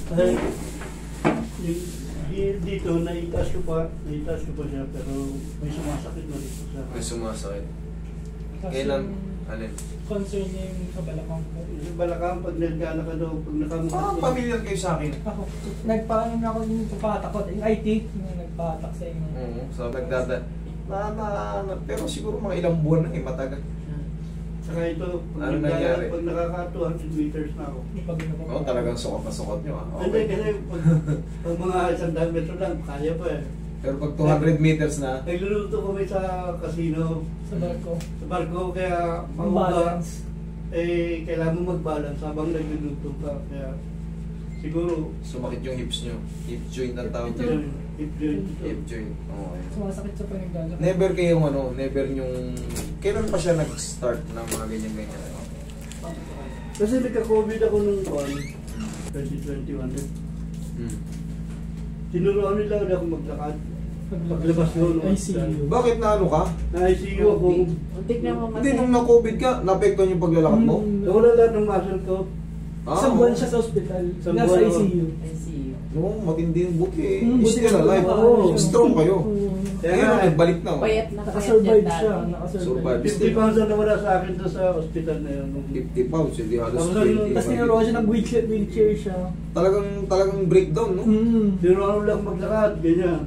Ay, dito, naitaas ko pa siya, pero may sumasakit na dito sa... May sumasakit. Kasi Kailan? Alin? concern niya yung sa balakang ko. Yung balakang, pag nagkana ka daw, pag nakamukha Parang familiar kayo sa akin. Ako, nagpaano na ako yung papatak ko. Yung IT, yung nagpatak sa inyo. Oo, so pero siguro mga ilang buwan na matagal. Saka ito, pag, Ano nangyari? pag nakaka 200 meters na ako. Pag Oo, talagang sukot na sukot nyo ah. Hindi, Okay. kasi pag mga 100 metro lang, kaya pa eh. Pero pag 200 meters na, Nagluluto kami sa casino, sa barko. sa barko, kaya Ang mahuga, balance. kailangan mo mag-balance habang nagluluto ka. Kaya siguro, sumakit yung hips nyo. Hip joint ang tawag Ito. nyo. hip joint ito. Hip joint. Okay. Sumasakit sa panagdala. Never kayong never yung... Kailan pa siya nag-start ng mga ganyan-ganyan? Kasi nagka-COVID ako nung 2021. Hmm. Tinuruan nila ako maglakad. Paglabas ko nung ICU. Bakit na ano ka? Na-ICU ako. Untik na mamatay. Hindi, nung na-COVID ka, naapektuhan yung paglalakad mo? Nawala lahat ng muscle ko. Isang buwan siya sa ospital. Isang Nasa buwan, ICU. I see you. Oo, matindi yung buti. Buti Still na alive. Oo. Strong kayo. Kaya Ngayon, nga, nagbalik na. Payat na Nakasurvive yan siya. dati. Nakasurvive. 50 pounds na nawala sa akin doon sa hospital na yun. 50 pounds, hindi halos Tapos 20. Tapos nilaruan siya ng wheelchair siya. Talagang breakdown, no? Tinuruan lang maglakad, ganyan.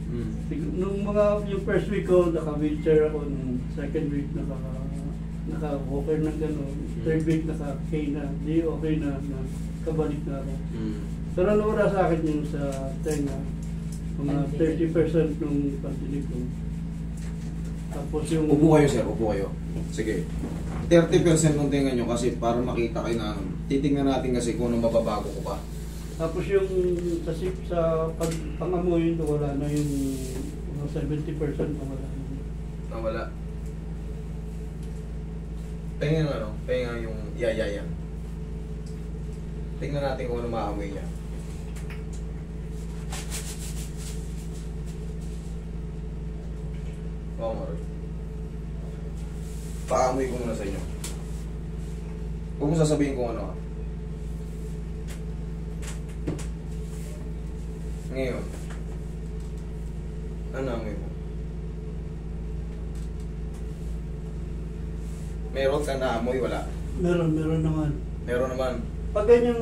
Mm. Nung yung first week ko, naka-wheelchair ako. Nung second week, naka-walker na gano'n. Third week, naka-cane na. Di okay na, kabalik na ako. Mm. Pero nawala sa akin yung sa tenga. Mga 30% nung pantinig ko. Tapos yung... Upo kayo, sir. Upo kayo. Sige. 30% ng tinga nyo kasi para makita kayo na titingnan natin kasi kung anong mababago ko pa. Tapos yung sa pangamoy, wala na yung mga 70% nawala. Nawala. Tingnan tingnan yung yan. Tingnan natin kung ano maamoy niya. Oo, Maroy. Paamoy ko muna sa inyo. Huwag mo sasabihin kung ano. Ngayon, ano amoy mo? Meron ka na amoy, wala? Meron naman. Meron naman. Pag ganyang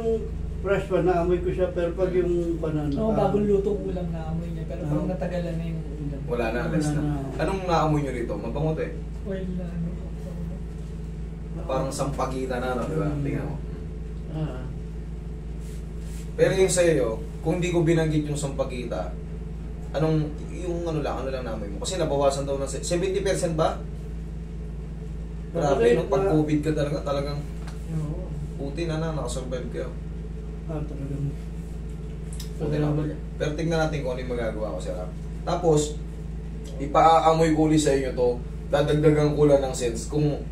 fresh pa, naamoy ko siya, pero pag yung banana... Oo, bagong luto ulam na amoy niya. Pero parang natagalan na yung ulam. Wala na, alas Wala na. na. Anong naamoy nyo rito? Mabango to eh. Oil na ano. Parang sampagita na, no? Diba? Tingnan mo. Ah. Pero yung sa'yo, kung di ko binanggit yung sampagita, yung ano lang namoy mo? Kasi nabawasan daw ng 70% ba? Grabe, no? Pag COVID ka talagang Oo. puti na nakasurvive kayo. Talagang... Puti na. Pero tingnan natin kung ano yung magagawa ko, sir. Tapos, ipaamoy ko ulit sa inyo to, dadagdagan ko lang ng sense. Kung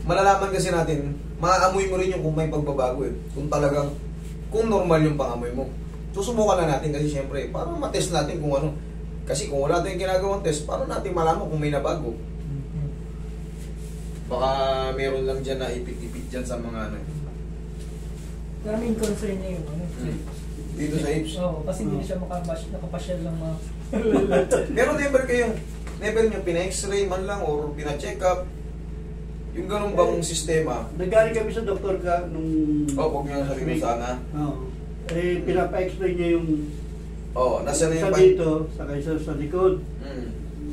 malalaman kasi natin, maaamoy mo rin yung kung may pagbabago eh. Kung normal yung pangamoy mo. Susubukan na natin kasi syempre, para matest natin kung ano. Kasi kung wala tayong ginagawang test, paano natin malaman kung may nabago? Baka meron lang dyan na ipit-ipit dyan sa mga ano. Maraming concern niya yung ano. Dito sa hips. Oo, kasi hindi na siya nakapasyal lang mga... Pero never nyo pina-x-ray man lang or pina-check up. Yung ganun bang sistema? Nagaling kami sa doktor ka nung... Huwag nyo sabihin sana. Oo. Pinapa-explain niya yung... Nasa na yung sa dito, saka isa sa likod. Mm.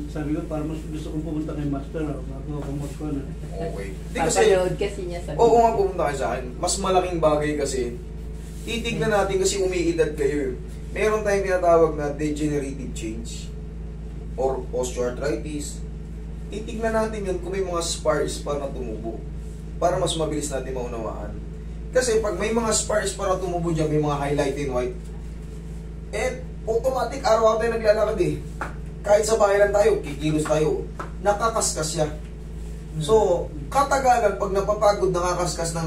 Sabi ko, parang mas gusto kong pumunta kay Master. Bago kumot ko na. Okay. Di kasi, Papanood kasi niya sa oo nga pumunta kayo sa akin. Mas malaking bagay kasi, titignan natin kasi umiidad kayo. Meron tayong tinatawag na degenerative change or osteoarthritis. Titignan natin yun kung may mga spars pa na tumubo para mas mabilis natin maunawaan. Kasi pag may mga spars pa na tumubo dyan, may mga highlight in white, automatic araw-araw tayo naglalakad eh. Kahit sa bahay lang tayo, kikilos tayo, nakakaskas siya. So, katagalan, pag napapagod, nakakaskas,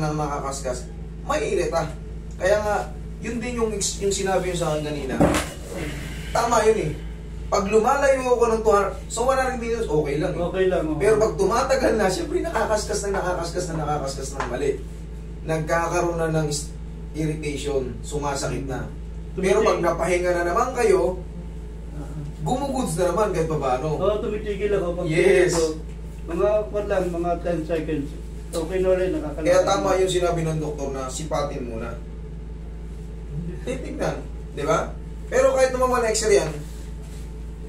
may irita. Kaya nga, yun din yung sinabi nyo sa akin kanina. Tama yun eh. Pag lumalayo ako ng 200, so 100 meters, okay lang eh. Okay lang. Pero pag tumatagal na, siyempre nakakaskas ng mali. Nagkakaroon na ng irritation, sumasakit na. Pero pag napahinga na naman kayo, gumuguds na naman kahit pa paano. Oo, tumitigil ako. Pag Yes. ko, mga lang, mga 10 seconds. Okay na rin, nakakalakad. Kaya tama yung sinabi ng doktor na sipatin muna. Titignan, di ba? Pero kahit naman x-ray yan,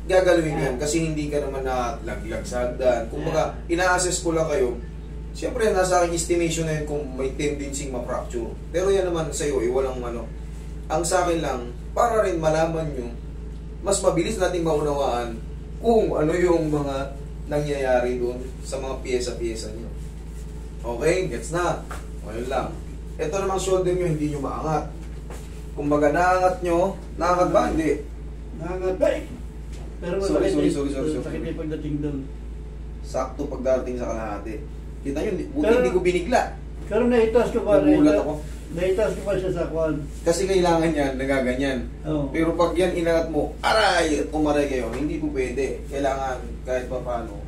gagalawin yan kasi hindi ka naman nalaglag sa hagdan. Kung baga, ina-assess ko lang kayo, siyempre nasa aking estimation na yun kung may tendency ma-fracture. Pero yan naman sa'yo, walang ano. Ang sa akin lang, para rin malaman nyo, mas mabilis nating maunawaan kung ano yung mga nangyayari doon sa mga piyesa-piyesa nyo. Okay, gets na. Ngayon lang. Ito namang shoulder nyo, hindi nyo maangat. Kumbaga, naangat nyo, naangat ba? Hindi. Nangangat. Ay! Pero Sorry. sakit yung pagdating doon. Sakto pagdating sa kalahati. Kita nyo, buti Pero- hindi ko binigla. Pero naitas ko pa. Nagulat ako. Naitas ko pa siya sa kwan. Kasi kailangan yan, nagaganyan. Oo. Pero pag yan inangat mo, aray, umaray kayo, hindi po pwede. Kailangan kahit pa paano.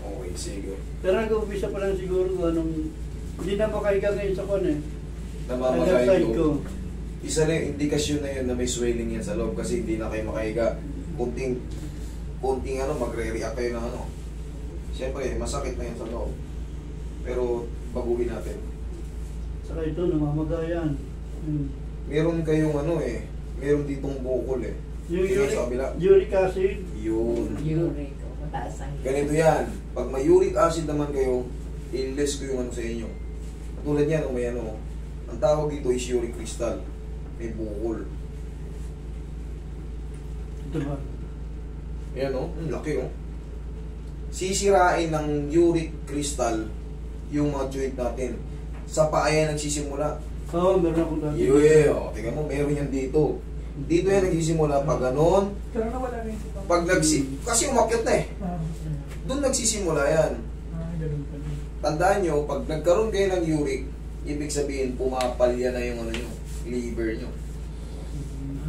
Okay, sige. Pero nag-umpisa pa lang siguro anong hindi na makahiga ngayon sa kwan eh. Namamagay Side ko. ko. Isa na yung indikasyon na yun na may swelling yan sa loob kasi hindi na kayo makahiga. Kunting magre-react kayo ng ano. Siyempre, masakit na yan sa loob. Pero, baguhin natin. Saka ito, namamagayan. Meron kayong meron ditong bukol eh. Yung Tingnan sa kabila. uric acid. Yun. Uric. Mataas ang Ganito yan. Pag may uric acid naman kayo, i-less ko yung ano sa inyo. Katulad yan, may ano. Ang tawag dito is uric crystal. May bukol. Ito ba? Ayan o, laki o. Sisirain ng uric crystal yung mga joint natin. Sa paa yan nagsisimula. Oo, meron akong dati. Tingnan mo, meron yan dito. Dito yan nagsisimula pag ganon. Pero nawala na yung Pag kasi umakyat na eh. Doon nagsisimula yan. Ganun pa rin. Tandaan nyo, pag nagkaroon kayo ng uric, ibig sabihin, pumapalya na yung ano nyo, liver nyo.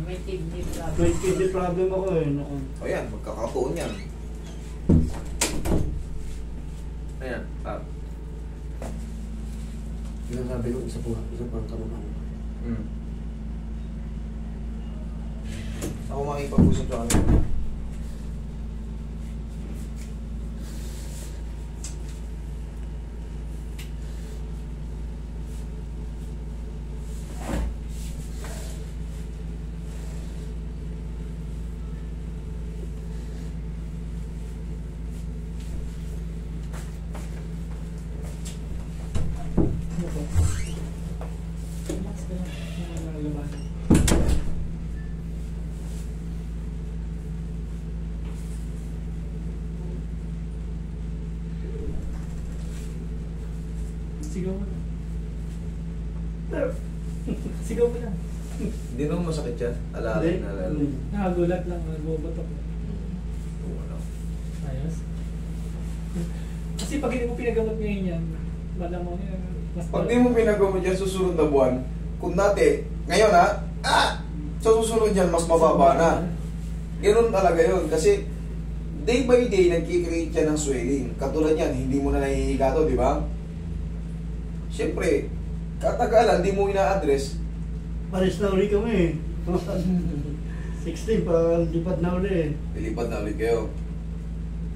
may kidney problem. May kidney problem ako eh. Noon. O yan, magkakatuon yan. Ayan, Yung sabi ko, isa pang kamukha. Ako makipag-usap sa kanila. Sigaw mo lang. Sigaw mo lang. Hindi naman masakit yan. Alalay na alalay. Nakagulat lang, nagbobotok. Ano. Ayos. Kasi pag hindi mo pinagamot ngayon yan, malamang yan. Mas Pag di mo pinagawa dyan susunod na buwan, kung dati, ngayon sa susunod yan, mas mababa na. Ganun talaga yun. Kasi, day by day, nagkikreate yan ng swelling. Katulad yan, hindi mo na nahihiga to, di ba? Siyempre, katagalan, di mo ina-address. Paris na uli kami eh. 16 pa, lipat na uli eh. Lilipad na ulit kayo.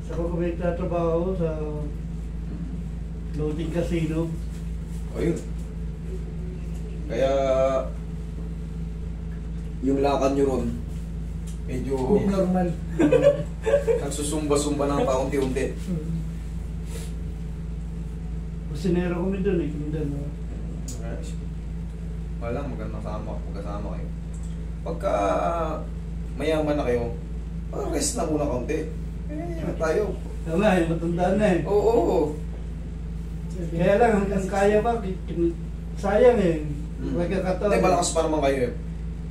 Sa ko kami nagtatrabaho sa loading casino. Ayun. Kaya, yung lakad nyo ron, medyo Hindi normal. nagsusumba-sumba ng paunti-unti. Kusinero kami doon eh. Mindanao. Walang magkasama kayo. Pagka mayaman na kayo, rest na muna kaunti. Tayo. Tama eh, matandaan na eh. Oo. Kaya lang, hanggang kaya ba? Sayang eh. Magkakataon. Hindi, malakas pa naman kayo eh.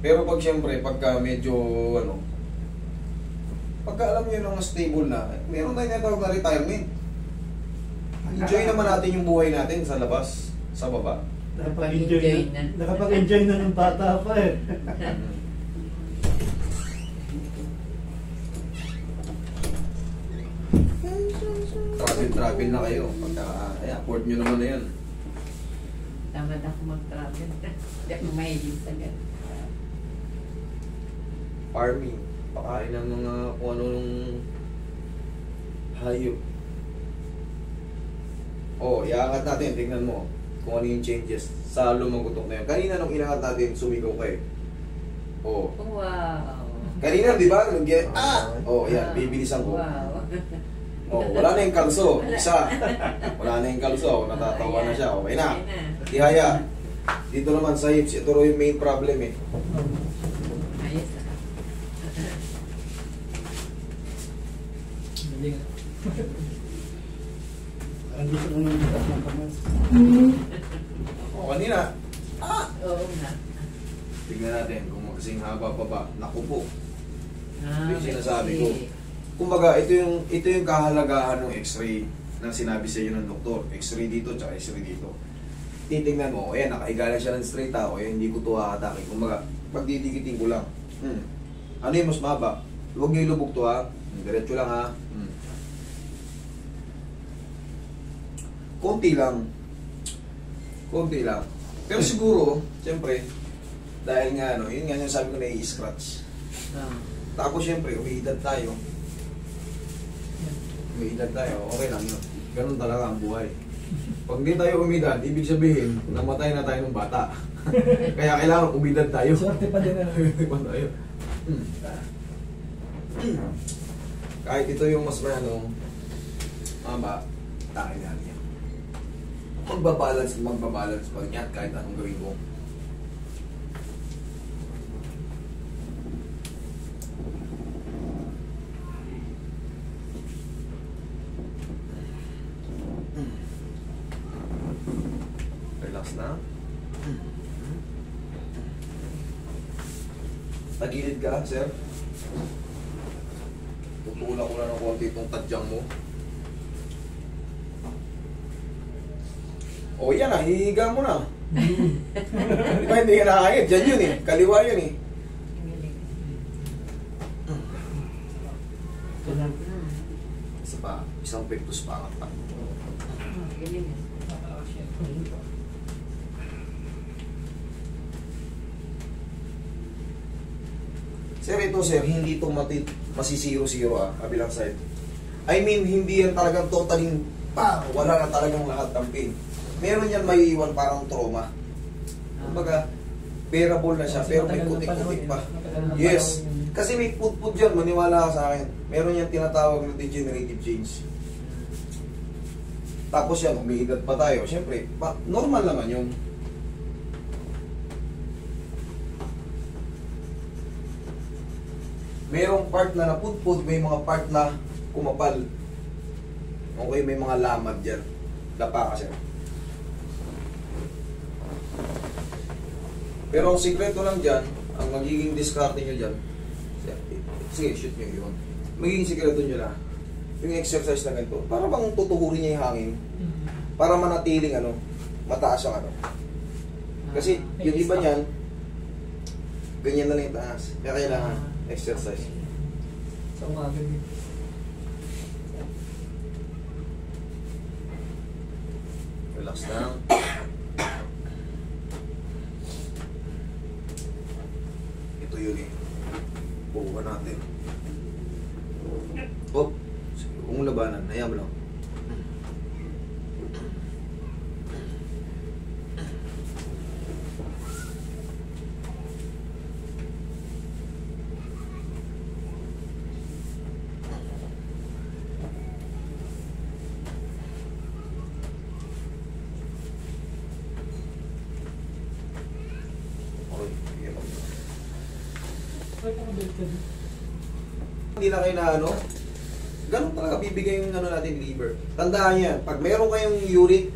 Pero pag siyempre, pagka medyo pagka alam nyo nang stable na, meron tayong netawag na retirement. Enjoy naman natin yung buhay natin sa labas, sa baba. Nakapag-enjoy na. Nakapag-enjoy na ng bata pa eh. Travel na kayo. Pagka, afford nyo naman na yan. Tamad ako mag-travel. Hindi ako mahilig sa ganun. Farming. Pakain ng mga kung ano nung hayop. Oh, iangat natin. Tingnan mo kung ano yung changes sa lumagutok na yun. Kanina nung inangat natin, sumigaw ka eh. Oh. Wow. Kanina, di ba? Oh, yan. Bibilisan ko. Wow. Oh, wala na yung kalso. Isa. Wala na yung kalso. Natatawa na siya. Okay na. Ihaya. Dito naman sa hips, ito rin yung main problem eh. Ayos ah. Galing ah. Andito ko ng bitak ng kamay. Oh, kanina. Oo nga. Tingnan natin kung magkasing haba pa ba. Naku po. Ah, Ito yung sinasabi ko. kasi- Kumbaga, ito yung kahalagahan ng x-ray na sinabi sa iyo ng doktor. X-ray dito, tsaka x-ray dito. Titingnan mo, ayan, nakaiga na siya ng straight ako, ayan, hindi ko ito haatake. Kumbaga, pagdidikitin ko lang. Ano yung mas mahaba? Huwag niyo ilubog to ha. Diretso lang ha. Konti lang. Konti lang. Pero siguro, siyempre, dahil nga, yun nga yung sabi ko na i-scratch. Ah. Tapos siyempre, umiidad tayo. Umiidad tayo, okay lang yun. Ganun talaga ang buhay. Pag hindi tayo umidad, ibig sabihin, namatay na tayo ng bata. Kaya kailangan umidad tayo. Swerte pa din ah. Pa tayo. Kahit ito yung mas maba, tayo na niya. Magbabalance pa rin yan kahit anong gawin mo. Relax na. Tagilid ka, sir. Tutulak ko na ng konti itong tadyang mo. O yan na, hihiga mo na. Di ba hindi ka nakakit? Diyan yun eh. Kaliwa yun eh. Ang galing. Isa pa, isang pectus pa. Ang galing. Nakakalakas yan. Sir, ito sir, hindi ito masisiro-siro kabilang side. I mean, hindi yan talagang totaling wala na talagang lahat ng pain. Meron yan may iwan parang trauma. Kumbaga, bearable na siya, pero may kutik-kutik pa. Yes. Kasi may put-put dyan, maniwala ka sa akin. Meron yan tinatawag na degenerative change. Tapos yan, umiidad pa tayo. Siyempre, normal naman yun. Merong part na naput-put, may mga part na kumapal. Okay, may mga lamag dyan. Dapa ka siya. Pero ang sikreto lang dyan, ang magiging diskarte nyo dyan, sige, shoot nyo yun. Magiging sikreto nyo na, yung exercise na ganito, para bang tutuhurin niya yung hangin, para manatiling mataas ang Kasi yung iba niyan, ganyan na lang yung taas. Kaya kailangan exercise. Sa umaga din. Relax lang. Ito yun eh. Buka natin. Oh, huwag mong labanan. Hayaan mo lang. Hindi na kayo na ganun talaga bibigay yung natin, liver. Tandaan yan, pag meron kayong uric,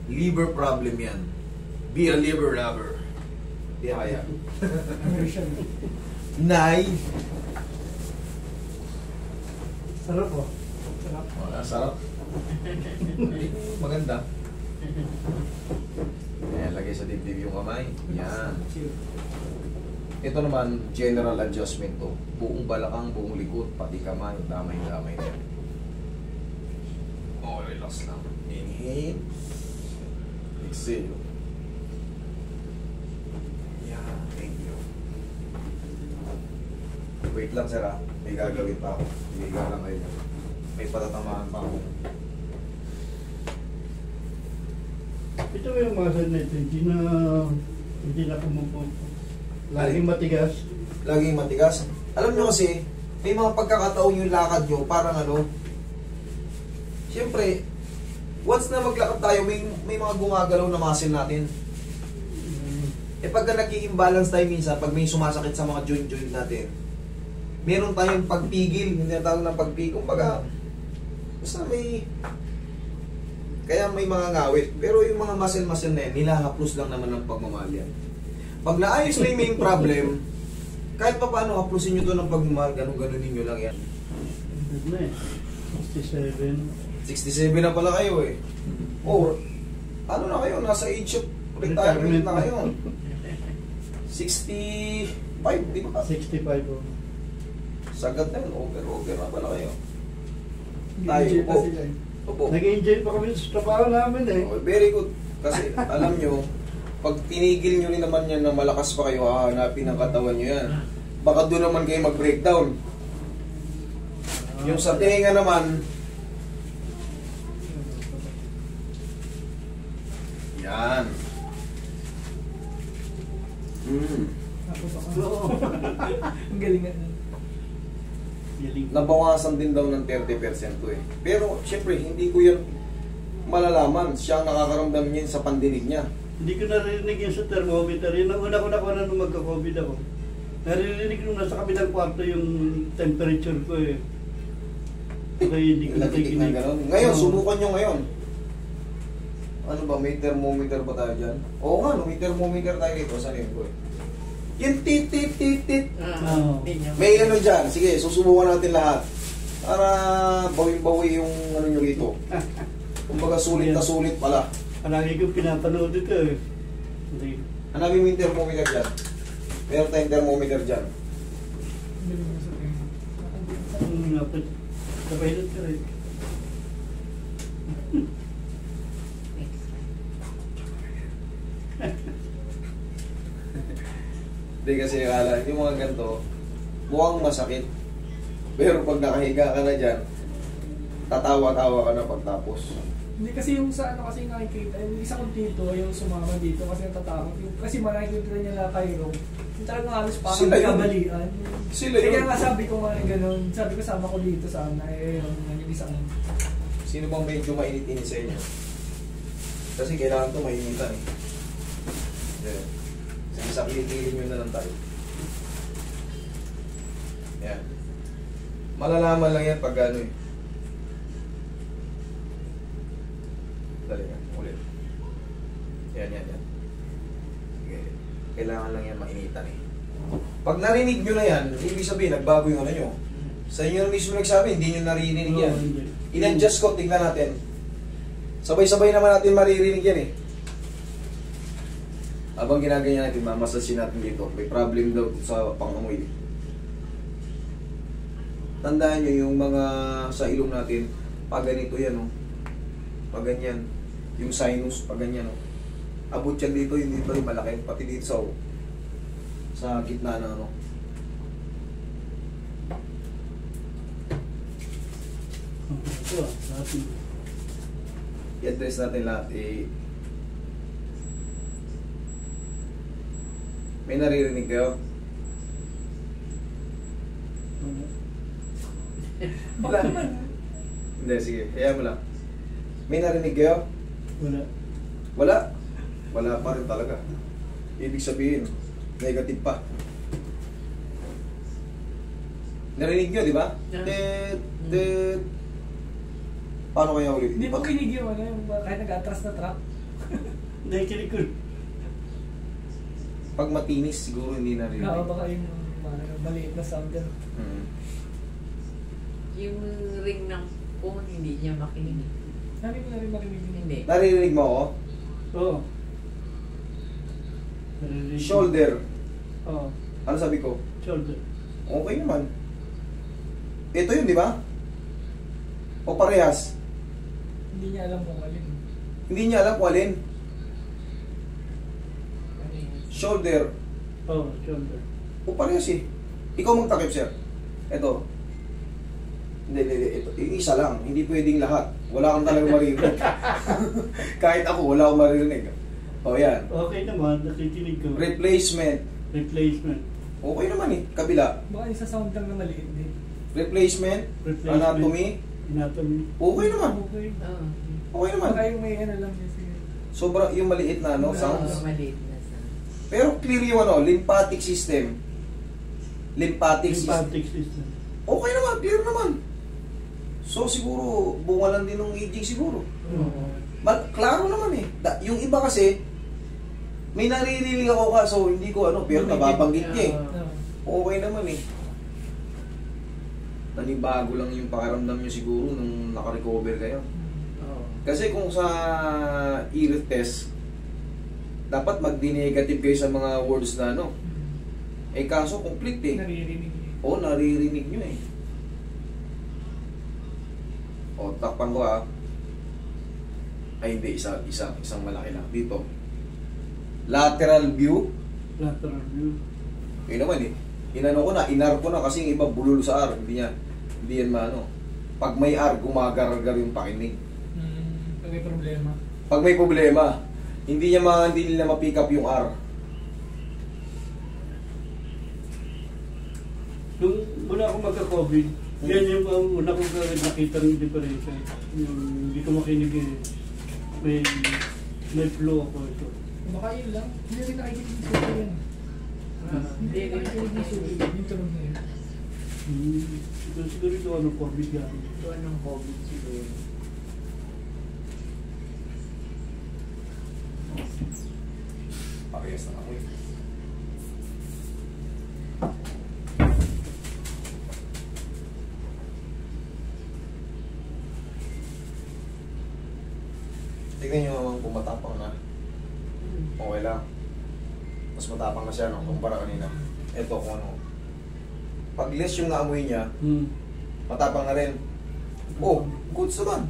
liver problem yan. Be a liver lover. Di kaya. Nay! Sarap po. Sarap. Wala, sarap. Maganda. Ayan, lagay sa dibdib yung kamay. Yan. Ito naman, general adjustment to. Buong balakang, buong likod, pati kamay, damay-damay yan. Oh, relax lang. Inhale. Exhale. Yeah, thank you. Wait lang sir ha. May gagawin pa ako. Higa lang kayo. May patatamaan pa ako. Ito yung muscle nito, hindi na pumupunta. Laging matigas. Laging matigas. Alam nyo kasi, may mga pagkakataon yung lakad nyo, parang ano, siyempre, once na maglakad tayo, may mga gumagalaw na muscle natin. Eh pagka nag-i-imbalance tayo minsan, pag may sumasakit sa mga joint natin, meron tayong pagpigil, hindi na tawag ng pagpigil. Kumbaga, basta kaya may mga ngawit. Pero yung mga muscle na yan, nilahaplos lang naman ng pagmamahal yan. Pag naayos na yung main problem, kahit pa paano haplosin nyo to ng pagmamahal, ganun-ganun ninyo lang yan. Good na eh. 67. 67 na pala kayo eh. Oh, ano na kayo? Nasa age of retirement na kayo. 65, di ba? 65 po. Sagad na yun. Over na pala kayo. Enjoy pa Tayo, sila eh. Opo. Nag-enjoy pa kami sa trabaho namin eh. Oh, very good. Kasi alam nyo, pag tinigil nyo rin naman yan na malakas pa kayo, hahanapin ang katawan nyo yan. Baka doon naman kayo mag-breakdown. Yung sa tinga naman, yan. Tapos ako. Oo. Ang galing nga. Galing. Nabawasan din daw ng 30% to eh. Pero, syempre, hindi ko yan malalaman. Siya ang nakakaramdam niya sa pandinig niya. Hindi ko narinig yun sa thermometer. Yun ang una ko nakuha na nung magka-COVID ako. Narinig nung nasa kabilang kwarto yung temperature ko eh. Kaya hindi ko Natitig na nakikinig. gano'n. Ngayon, Oo. subukan nyo ngayon. Ano ba, may thermometer ba tayo dyan? Oo nga, no, may thermometer tayo dito. Saan yun ko eh? Yung tit. Oo. May ano dyan. Sige, susubukan natin lahat. Para bawing-bawi yung ano nyo dito. Kumbaga sulit na sulit pala. Palagi ko pinapanood ito eh. Hindi. Hanapin mo yung thermometer dyan. Meron tayong thermometer dyan. Ang galing nga sa tingin. Dapat sabay doon ka rin. Next time. Hindi kasi akala, yung mga ganito, mukhang masakit. Pero pag nakahiga ka na dyan, tatawa-tawa ka na pagtapos. Hindi kasi yung sa ano kasi nakikita, yung isa kong tito, yung sumama dito kasi natatakot. Kasi makikita niya na kayo, yung talagang halos parang Sila yun. kabalian. Sila yun. Kaya nga sabi ko nga gano'n, sabi ko sama ko dito sana, yung isang. Sino bang medyo mainit-init sa inyo? Kasi kailangan ito mainitan eh. Yeah. Sige, saklitin nyo na lang tayo. Yan. Malalaman lang yan pag ano eh. Dali nga, ulit. Yan. Sige. Kailangan lang yan mainitan eh. Pag narinig nyo na yan, ibig sabihin, nagbago yung ano nyo. Sa inyo na mismo nagsabi, hindi nyo naririnig yan. Oo, hindi. In-adjust ko, tignan natin. Sabay-sabay naman natin maririnig yan eh. Habang ginaganyan natin, mamasasin natin dito. May problem daw sa pangamoy. Tandaan nyo yung mga sa ilong natin, pag ganito yan, oh. Pag ganyan, yung sinus, pag ganyan, oh. Abot yan dito, yung dito yung malaki, pati dito sa gitna ng ano. Ito ah, natin. I-address natin lahat eh. May naririnig kayo? Baka naman. Hindi, sige. Kaya mo lang. May narinig kayo? Wala. Wala. Wala pa rin talaga. Ibig sabihin, negative pa. Narinig nyo, di ba? Tet. Paano kaya ulit? Hindi mo kinig yung ano, yung kahit nag-atras na truck. Nakikinig ko. Pag matinis, siguro hindi narinig. Oo, baka yung maliit na sound yan. Hmm. Yung ring ng phone, hindi niya makinig. Sabi mo na rin marinig yun. Hindi. Naririnig mo ako? Oo. Narinig ko. Shoulder. Oo. Ano sabi ko? Shoulder. Okay naman. Ito yun, di ba? O parehas? Hindi niya alam kung alin. Hindi niya alam kung alin. shoulder, Oh, shoulder. o parehas eh. Ikaw magtakip, sir. Ito. Hindi. Ito. Yung isa lang. Hindi pwedeng lahat. Wala kang talagang maririnig. Kahit ako, wala akong maririnig. O, yan. Okay naman, nakikinig ko. Replacement. Replacement. Okay naman eh. Kabila. Baka isa sound lang na maliit din. Replacement. Replacement. Anatomy. Anatomy. Okay naman. Okay. Oo. Okay naman. Baka yung may ano lang kasi. Sobra yung maliit na ano, Oo, sounds. Maliit na sa. Pero clear yung ano, lymphatic system. Lymphatic system. Lymphatic system. Okay naman, clear naman. So siguro, bunga lang din ng aging siguro. Oo. Klaro naman eh. Yung iba kasi, may naririnig ako kaso hindi ko ano, pero nababanggit niya eh. Okay naman eh. Nanibago lang yung pakiramdam nyo siguro nung nakarecover kayo. Oo. Kasi kung sa ear test, dapat mag-negative kayo sa mga words na ano. Eh kaso complete eh. Naririnig. Oo, naririnig nyo eh. O, takpan ko ah. Ay hindi, isang malaki lang. Dito. Lateral view. Lateral view. Yun naman eh. Inano ko na, inar ko na kasi yung iba bulol sa R. Hindi yan maano. Pag may R, gumagargar yung pakinig. Pag may problema. Pag may problema, hindi nila ma-pick up yung R. Nung una ako magka-COVID, yan yung una kong nakita ng diferensya. Yung hindi ko makinig eh. May flu ako ito. Baka yun lang. Hindi rin nakikinig sa suko yan. Hindi rin nakikinig sa suko. Yung tunog na yun. Siguro ito ano, COVID yan. Ito anong COVID siguro. Parehas na ako eh. Tignan nyo naman kung matapang na. Okay lang. Mas matapang na siya no, kumpara kanina. Ito kung ano. Pag less yung naamoy niya, matapang na rin. Oh, goods naman.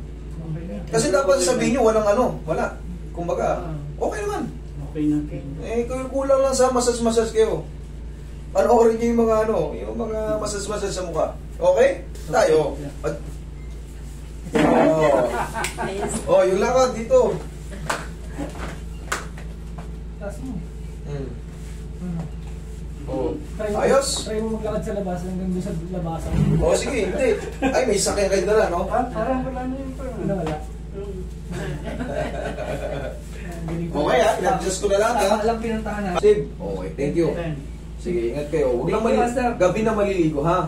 Okay na. Kasi dapat sabihin nyo, walang ano, wala. Kumbaga, okay naman. Okay na. Eh, kulang lang sa masas-masas kayo. Panoorin nyo yung mga ano, yung mga masas-masas sa mukha. Okay? Tayo. At, oh, yung lakad dito. Taas mo. Ano? Oh. Try mo- Ayos. Try mo maglakad sa labas hanggang doon sa labasan. Oh, sige, hindi. Ay, may sakyan kayo dala, no? Parang wala na yun pa. Ano wala? Okay, ha? I-adjust ko na lang, ha? Alam pinuntahan na. Steve, okay, thank you. Sige, ingat kayo. Huwag lang Thank you, Master. gabi na maliligo, ha?